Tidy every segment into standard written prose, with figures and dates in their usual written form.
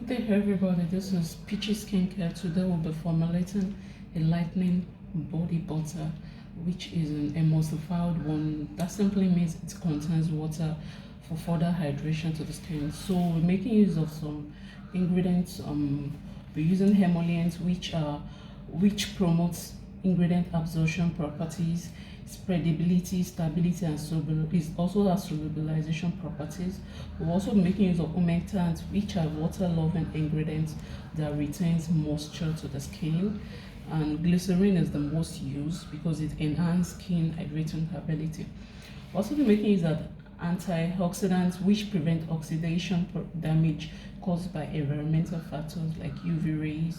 Good day everybody, this is Peachish Skincare. Today we'll be formulating a lightening body butter, which is an emulsified one. That simply means it contains water for further hydration to the skin. So we're making use of some ingredients. We're using emollients which promotes ingredient absorption properties, spreadability, stability, and it also has solubilization properties. We're also making use of humectants, which are water-loving ingredients that retains moisture to the skin. And glycerin is the most used because it enhances skin hydrating ability. We're also making use of antioxidants which prevent oxidation damage caused by environmental factors like UV rays,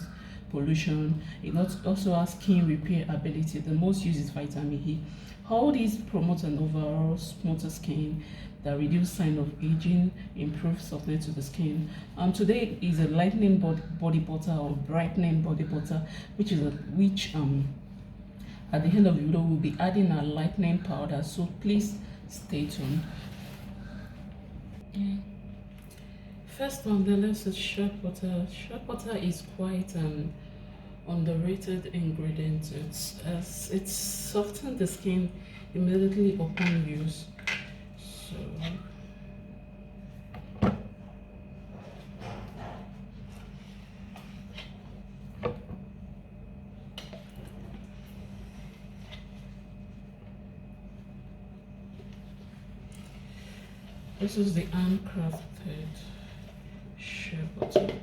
pollution. It also has skin repair ability. The most used is vitamin E. All these promote an overall smoother skin that reduce sign of aging, improve softness to the skin. Today is a lightening body butter or brightening body butter, which at the end of the video we'll be adding a lightening powder. So please stay tuned. First one, then let's see shea butter. Shea butter is quite underrated ingredient. It softens the skin immediately upon use. So this is the handcrafted shea butter.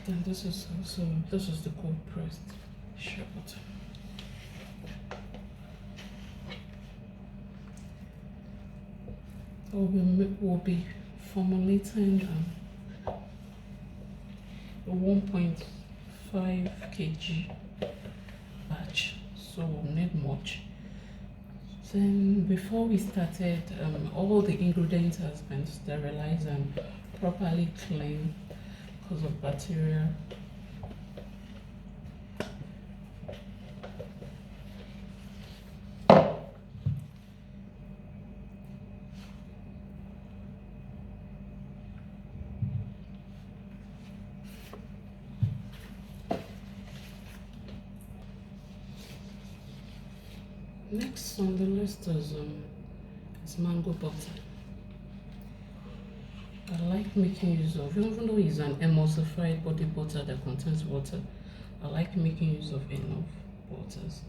And this is the cold pressed shea butter. We'll be formulating a 1.5 kg batch, so we'll need much. Then before we started, all the ingredients has been sterilized and properly cleaned because of bacteria. Next on the list is mango butter. I like making use of, even though it's an emulsified body butter that contains water, I like making use of enough waters.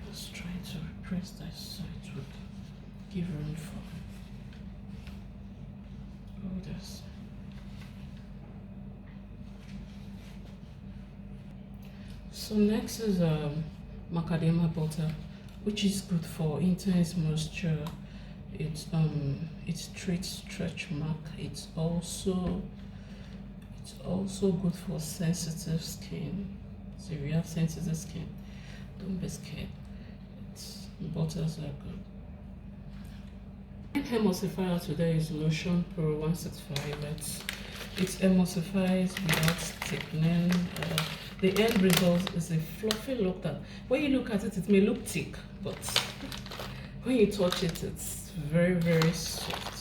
Let's try to repress that so it would give room for all this. So next is macadamia butter, which is good for intense moisture. It treats stretch mark. It's also good for sensitive skin. So if you have sensitive skin, don't be scared. Butters are good. My emulsifier today is Lotion Pro 165. It emulsifies without thickening. The end result is a fluffy look that when you look at it, it may look thick, but when you touch it, it's very, very soft.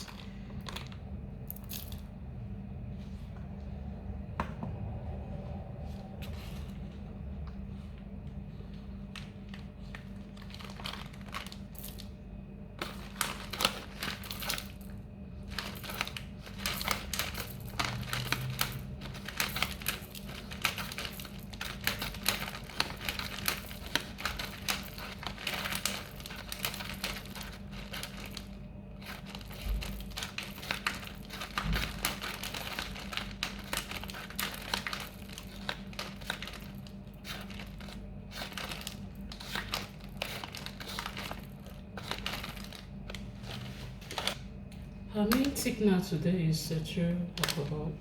Our main thickener today is cetyl alcohol.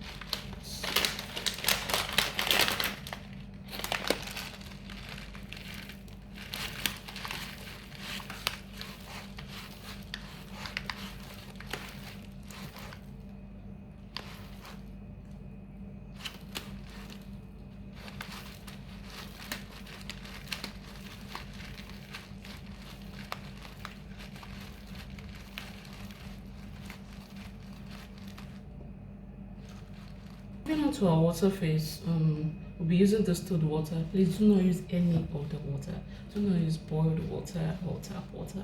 Moving on to our water phase, we'll be using distilled water. Please do not use any of the water. Do not use boiled water or tap water.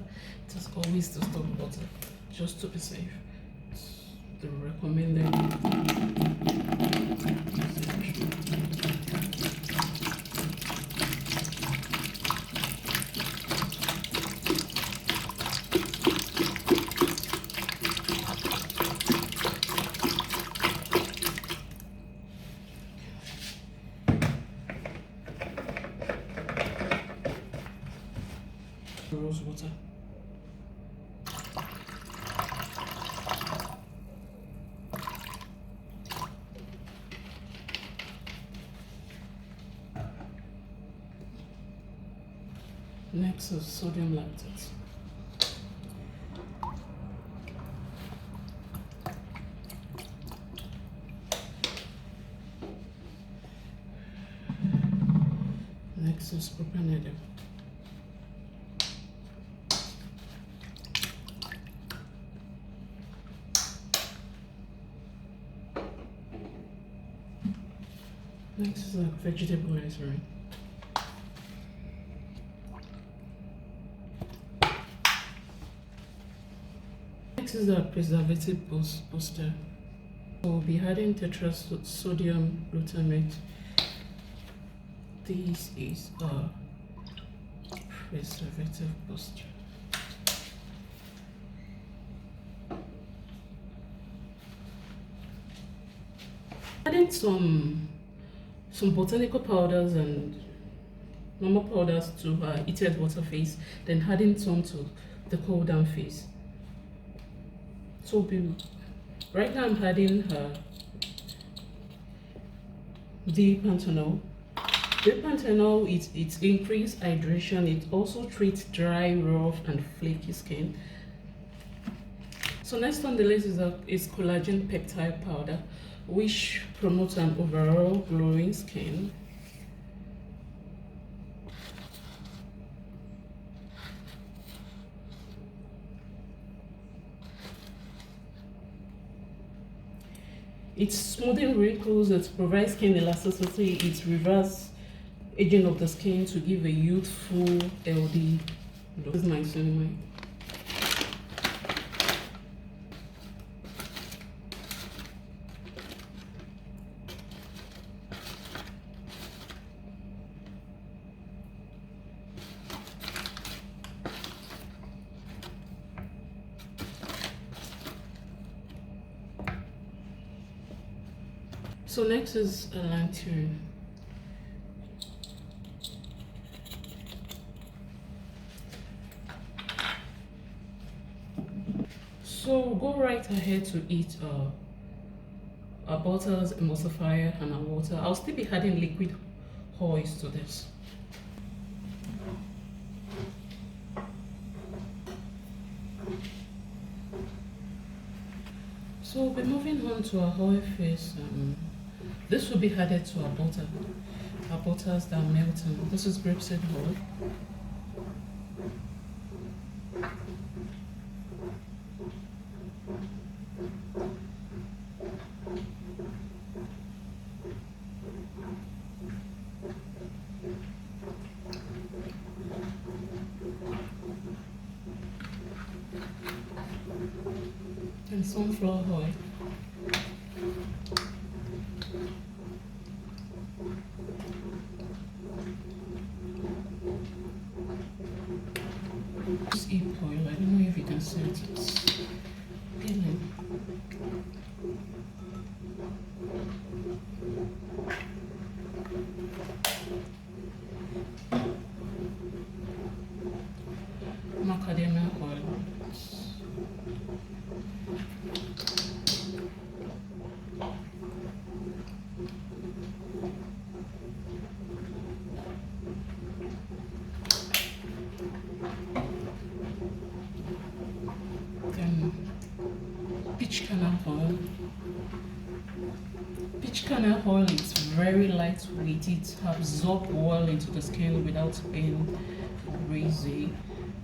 It is always distilled water, just to be safe. It's the recommended. Rose water. Next is sodium lactate. Next is propionate. Next is a vegetable glycerin. Next is a preservative booster. So we'll be adding tetrasodium glutamate. This is a preservative booster. Adding some botanical powders and normal powders to heated water phase, then adding some to the cool down phase. So right now I'm adding the panthenol. The panthenol, it increases hydration. It also treats dry, rough, and flaky skin. So next on the list is collagen peptide powder, which promotes an overall glowing skin. It smoothing wrinkles, it provides skin elasticity, it reverses aging of the skin to give a youthful, healthy look. This is my cinnamon. So next is a lantern. So go right ahead to eat our butters, emulsifier, and our water. I'll still be adding liquid oils to this. So we'll be moving on to our oil phase. This will be added to our butter. Our butters that are melting. This is grapeseed oil. And sunflower oil. This eel oil, I don't know if you can see it. It's peeling. Macadamia oil. peach kernel oil. Peach kernel oil is very lightweight. It absorbs well into the skin without being greasy.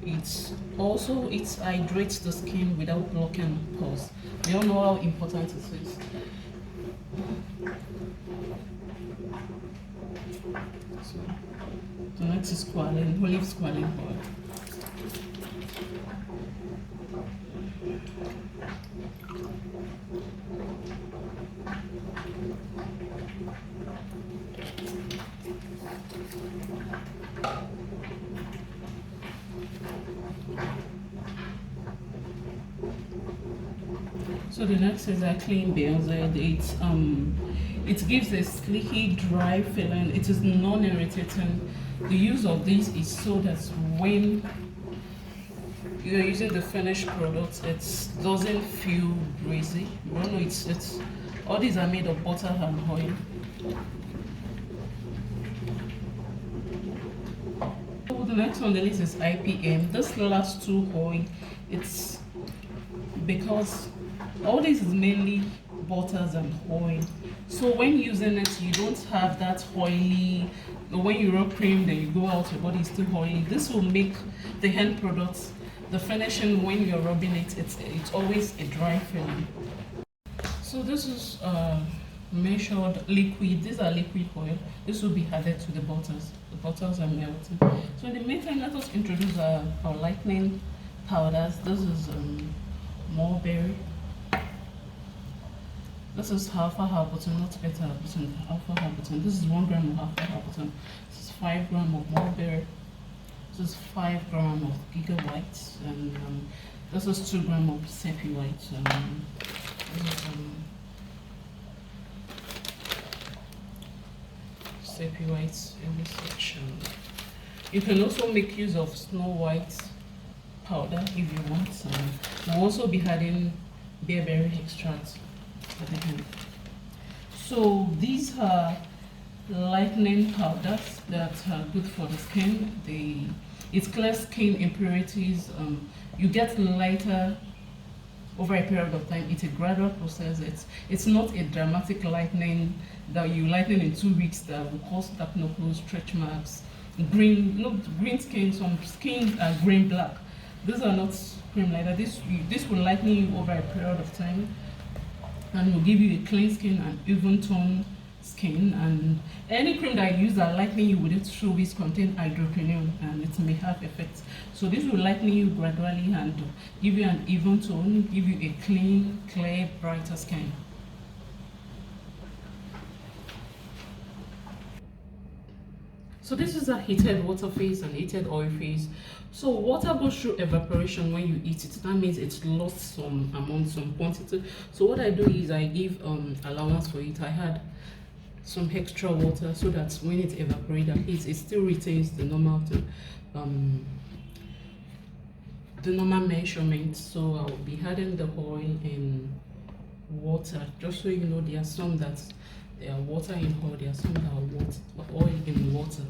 It hydrates the skin without blocking pores. We all know how important it is. So the next is olive squalene oil. So the next is a clean base. It gives a sleepy, dry feeling. It is non-irritating. The use of this is so that when you're using the finished product, it doesn't feel greasy. You know, it's all these are made of butter and oil. So the next on the list is IPM. This last two oil, it's because all this is mainly butters and oil. So when using it, you don't have that oily. When you rub cream, then you go out, your body is still oily. This will make the end product, the finishing when you're rubbing it, it's always a dry feeling. So this is measured liquid. These are liquid oil. This will be added to the butters. The butters are melting. So in the meantime, let us introduce our lightening powders. This is mulberry. This is alpha Harboton, not beta Harboton, alpha Harboton. This is 1 gram of alpha Harboton. This is 5 gram of mulberry. This is 5 gram of giga white, and this is 2 gram of sepia white. This is sepia white in this section. You can also make use of snow white powder if you want. We'll also be adding bearberry extract at the end. So these are lightening powders that are good for the skin. It clears skin impurities. You get lighter over a period of time. It's a gradual process. It's not a dramatic lightening that you lighten in 2 weeks that will cause dark knuckles, stretch marks, green skin. Some skin are green black. These are not cream like that. This will lighten you over a period of time and will give you a clean skin and even tone skin. And any cream that you use that lightening you with it should always contain hydroquinone, and it may have effects. So this will lighten you gradually and give you an even tone, give you a clean, clear, brighter skin. So this is a heated water phase and heated oil phase. So water goes through evaporation when you eat it. That means it's lost some amount, some quantity. So what I do is I give allowance for it. I had some extra water so that when it evaporates, it still retains the normal measurement. So I'll be adding the oil in water. Just so you know, there are some that they are water in oil, there are some that are oil in water.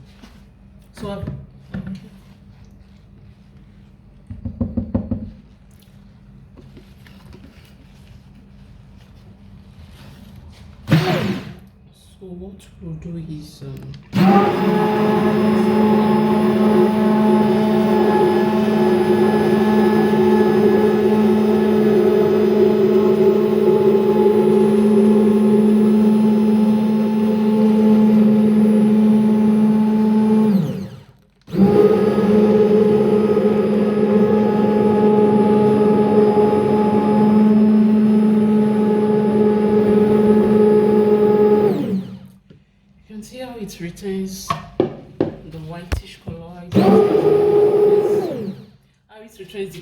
So so what we'll do is it retains the whitish color. How it retains the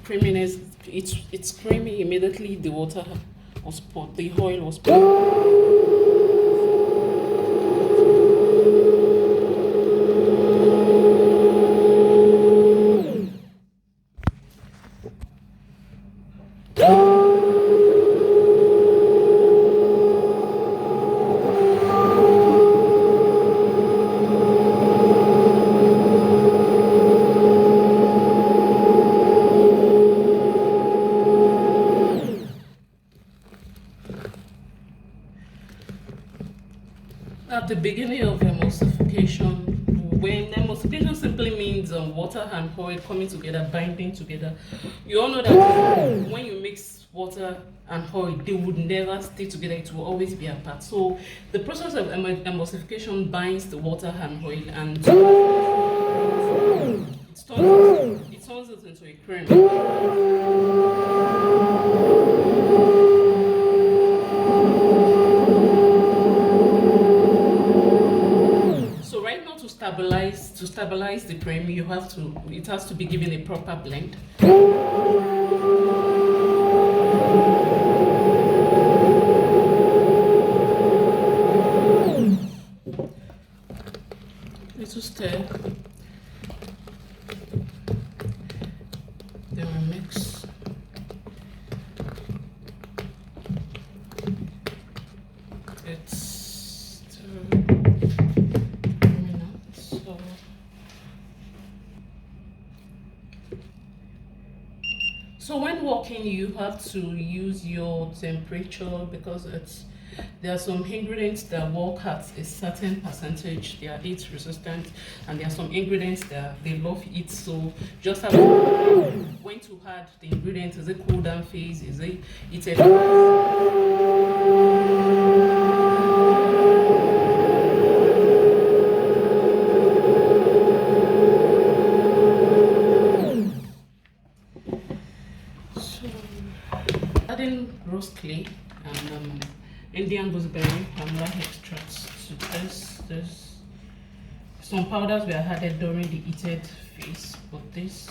creaminess. It's creamy immediately the water was poured, the oil was poured. water and oil coming together, binding together. You all know that when you mix water and oil, they would never stay together. It will always be apart. So the process of emulsification binds the water and oil, and it turns it into a cream. So right now, to stabilize the cream, it has to be given a proper blend. Little stir. Then we mix. It's so when working, you have to use your temperature, because there are some ingredients that work at a certain percentage. They are heat resistant, and there are some ingredients that they love heat. So just have to know when to add the ingredients. Is it cool down phase? Is it heated So adding rose clay and Indian gooseberry and lime extracts to this. Some powders were added during the heated phase, but this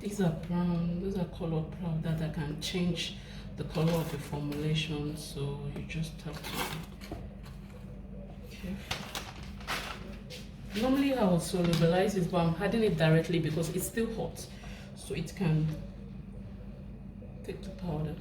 these are brown, these are colored brown, that I can change the color of the formulation, so you just have to be careful. Normally I would solubilize it, but I'm adding it directly because it's still hot, so it can take the powders.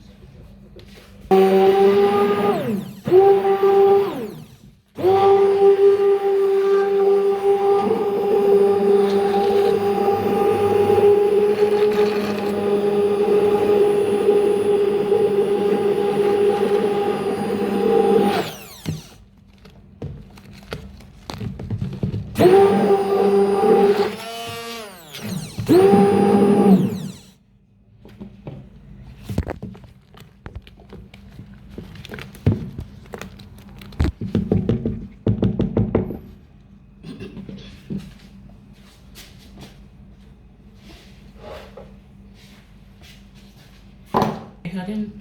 Adding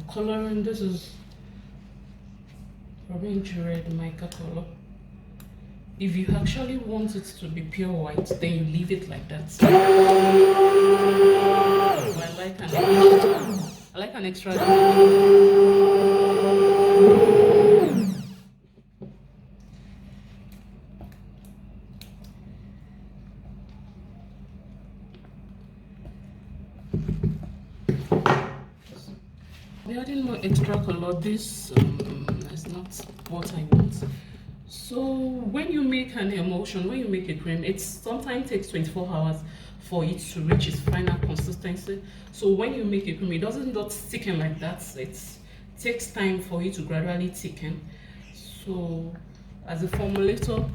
coloring. This is orange red mica color. If you actually want it to be pure white, then you leave it like that. I like an extra. We're adding more extra color. This is not what I want. So when you make an emulsion, when you make a cream, it sometimes takes 24 hours for it to reach its final consistency. So when you make a cream, it doesn't just thicken like that. It takes time for it to gradually thicken. So as a formulator,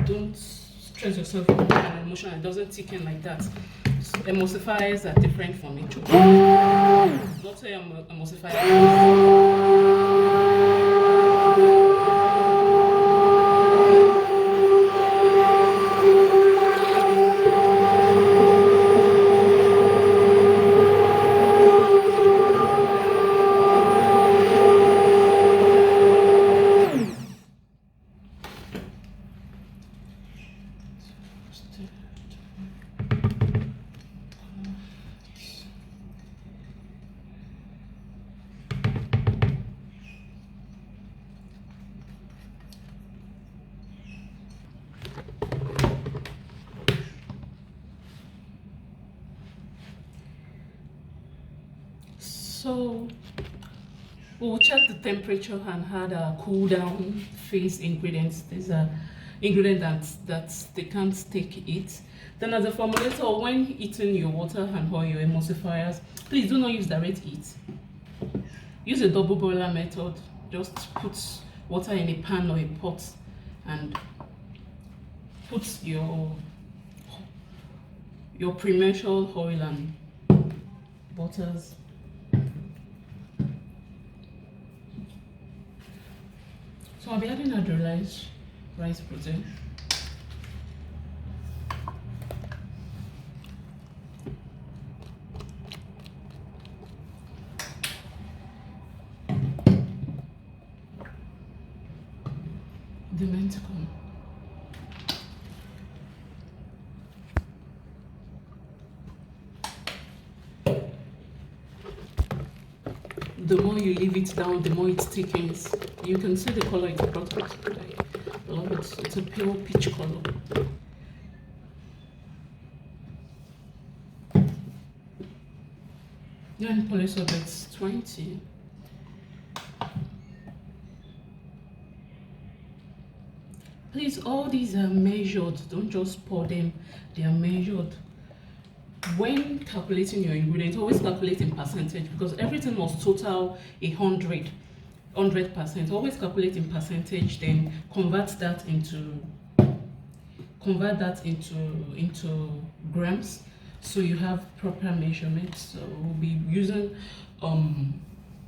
don't stress yourself on an emulsion. It doesn't thicken like that. Emulsifiers are different from each other. Not say So we'll check the temperature and add a cool down phase ingredients. These are ingredients that they can't take it. Then as a formulator, when heating your water and or your emulsifiers, please do not use direct heat. Use a double boiler method. Just put water in a pan or a pot and put your pre-measured oil and butters. So I'll be adding hydrolyzed rice protein. The mentacon. The more you leave it down, the more it thickens. You can see the color it brought out. I love it. It's a pure peach color. Then polysorbate 20. Please, all these are measured. Don't just pour them. They are measured. When calculating your ingredients, always calculate in percentage, because everything must total 100%. Always calculate in percentage, then convert that into grams, so you have proper measurements. So we'll be using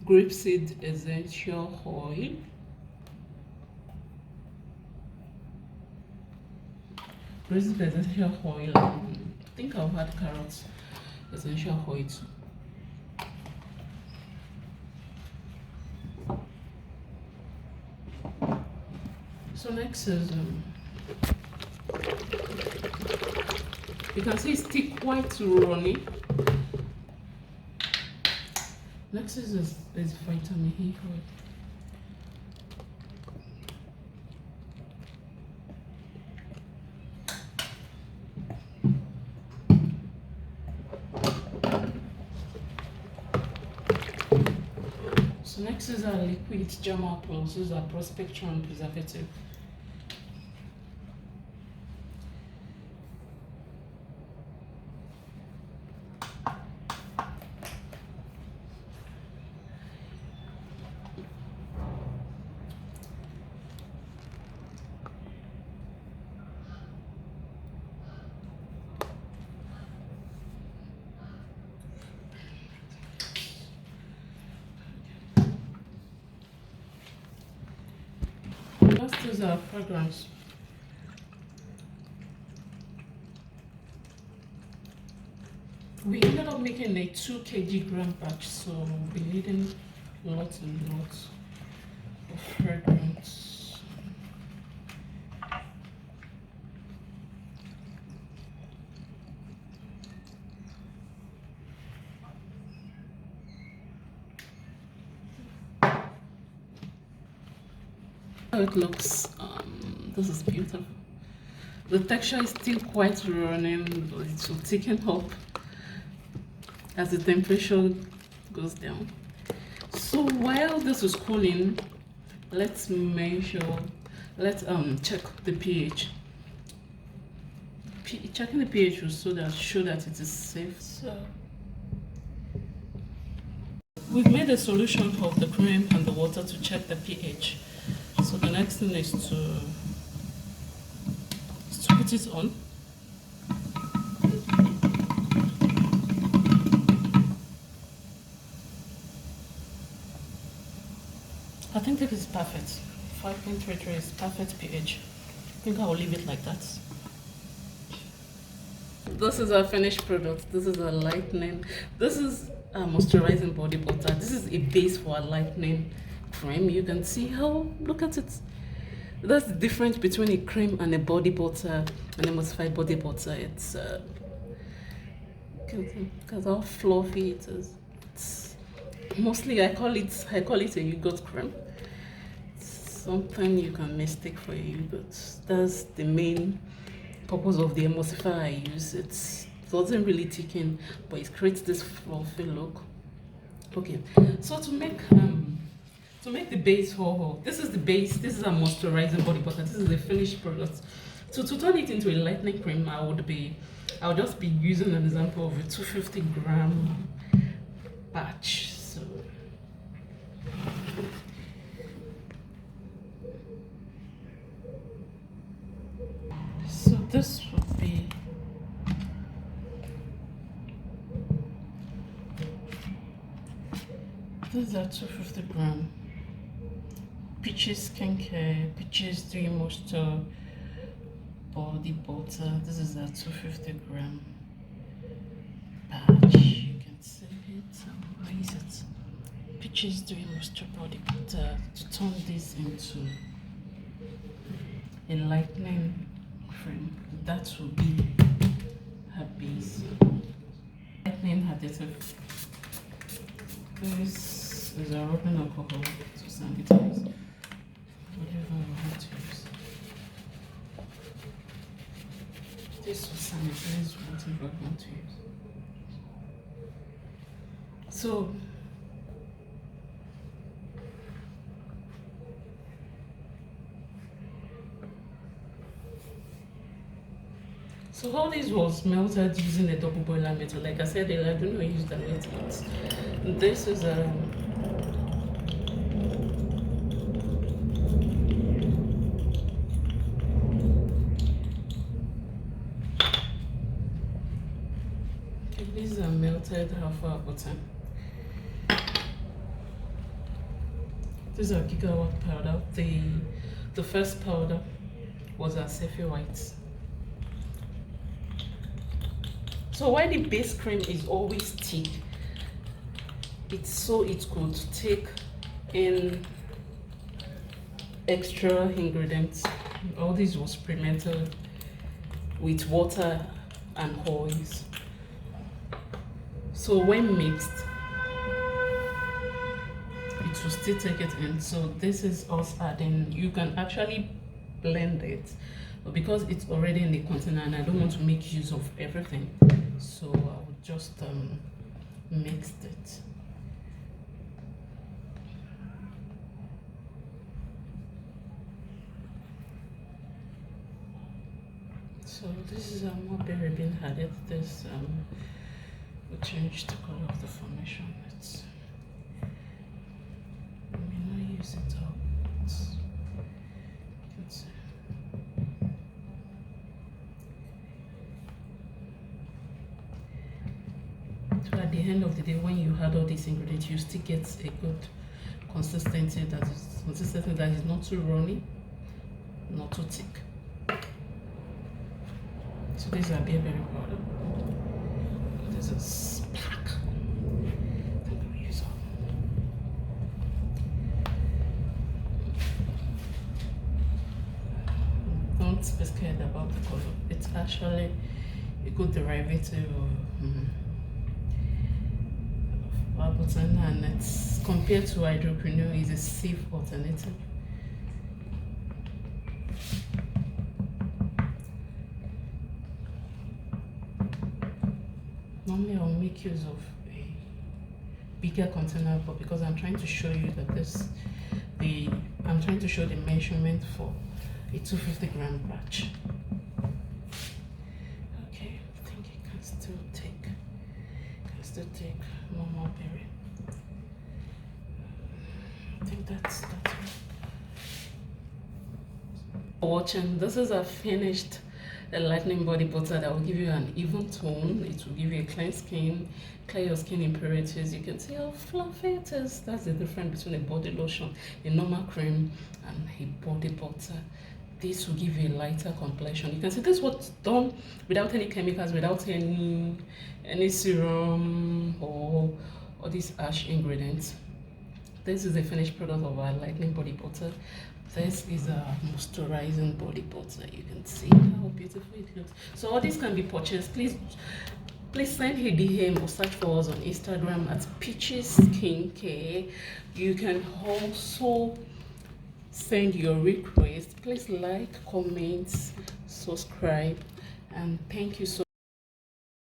grapeseed essential oil, grapeseed essential oil. I think I'll add carrots essential oil too. So next is you can see it's still quite runny. Next is vitamin E oil. So next is our liquid germal plus. This is our spectrum preservative. Last is our fragrance. We ended up making a 2 kg batch, so we'll be needing lots and lots of fragrance. How it looks, this is beautiful. The texture is still quite running, but it will thicken up as the temperature goes down. So while this is cooling, let's check the pH. Checking the pH will show that it is safe. So we've made a solution of the cream and the water to check the pH. So the next thing is to put it on. I think this is perfect. 5.33 is perfect pH. I think I will leave it like that. This is our finished product. This is our lightening. This is a moisturizing body butter. This is a base for a lightening cream. You can see how, look at it. That's the difference between a cream and a body butter, an emulsified body butter. It's because how fluffy it is. It's mostly I call it a yogurt cream. It's something you can mistake for a yogurt. That's the main purpose of the emulsifier I use. It doesn't really thicken, but it creates this fluffy look. Okay, so to make the base for, this is the base, this is a moisturizing body butter, this is the finished product. So to turn it into a lightening cream, I'll just be using an example of a 250-gram batch. So this would be, these are 250-gram Peachish Skincare, Peachish Dewy Moisture Body Butter. This is a 250-gram batch. You can see it. Where is it? Peachish Dewy Moisture Body Butter. To turn this into a lightening cream, that will be her base. Lightening additive. This is a rubbing alcohol to sanitize. Whatever I want to use. This will sanitize whatever I want to use. So all this was melted using a double boiler method. Like I said earlier, I don't know use the method. This is a these are melted alpha butter. These are gigawatt powder. The first powder was a Cephie white. So why the base cream is always thick, it's so it could take in extra ingredients. All this was experimented with water and oils. So when mixed, it will still take it in. So this is us adding, you can actually blend it, but because it's already in the container and I don't want to make use of everything, so I will just mix it. So this is more berry bean added. This will change the color of the formation. I may not use it all. So at the end of the day, when you add all these ingredients, you still get a good consistency that is not too runny, not too thick. So these are berry powder. This is black. I'm going to use all. Don't be scared about the color. It's actually a good derivative of button, and it's compared to hydroquinone is a safe alternative. Normally I'll make use of a bigger container, but because I'm trying to show you that I'm trying to show the measurement for a 250-gram batch. Okay, I think it can still take normal berry. I think that's it. For watching, this is a finished lightening body butter that will give you an even tone. It will give you a clean skin, clear your skin impurities. You can see how fluffy it is. That's the difference between a body lotion, a normal cream, and a body butter. This will give you a lighter complexion. You can see this was done without any chemicals, without any serum or these harsh ingredients. This is the finished product of our lightening body butter. This is a moisturizing body butter. You can see how beautiful it looks. So all these can be purchased. Please send a DM or search for us on Instagram at Peachish Skincare. You can also send your request. Please like, comment, subscribe, and thank you so much.